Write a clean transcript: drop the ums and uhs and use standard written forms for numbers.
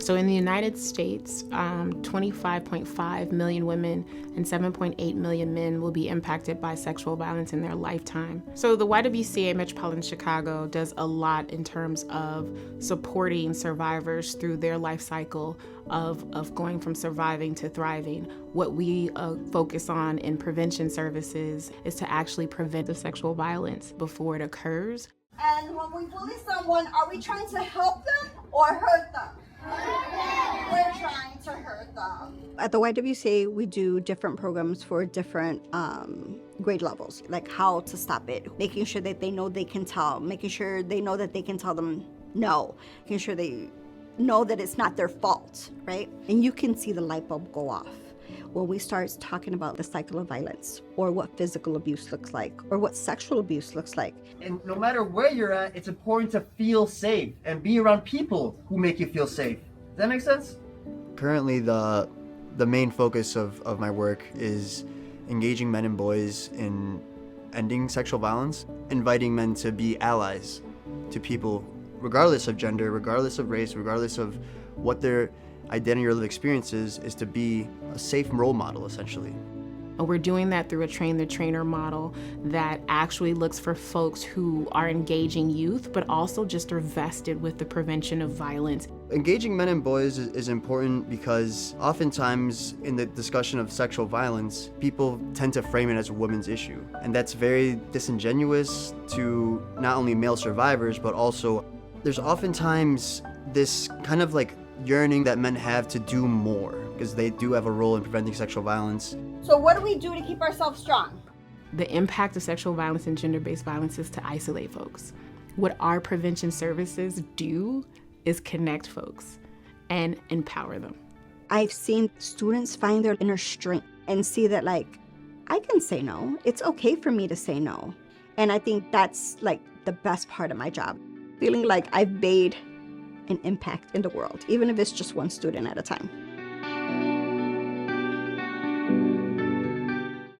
So in the United States, 25.5 million women and 7.8 million men will be impacted by sexual violence in their lifetime. So the YWCA Metropolitan Chicago does a lot in terms of supporting survivors through their life cycle of going from surviving to thriving. What we focus on in prevention services is to actually prevent the sexual violence before it occurs. And when we bully someone, are we trying to help them or hurt them? We're trying to hurt them. At the YWCA, we do different programs for different grade levels, like how to stop it, making sure that they know they can tell, making sure they know that they can tell them no, making sure they know that it's not their fault, right? And you can see the light bulb go off when we start talking about the cycle of violence, or what physical abuse looks like, or what sexual abuse looks like. And no matter where you're at, it's important to feel safe and be around people who make you feel safe. Does that make sense? Currently, the main focus of my work is engaging men and boys in ending sexual violence, inviting men to be allies to people, regardless of gender, regardless of race, regardless of what their identity or lived experience is to be a safe role model, essentially. We're doing that through a train-the-trainer model that actually looks for folks who are engaging youth, but also just are vested with the prevention of violence. Engaging men and boys is important because oftentimes in the discussion of sexual violence, people tend to frame it as a women's issue. And that's very disingenuous to not only male survivors, but also there's oftentimes this kind of like yearning that men have to do more because they do have a role in preventing sexual violence. So what do we do to keep ourselves strong? The impact of sexual violence and gender-based violence is to isolate folks. What our prevention services do is connect folks and empower them. I've seen students find their inner strength and see that, like, I can say no. It's okay for me to say no. And I think that's like the best part of my job, feeling like I've made an impact in the world, even if it's just one student at a time.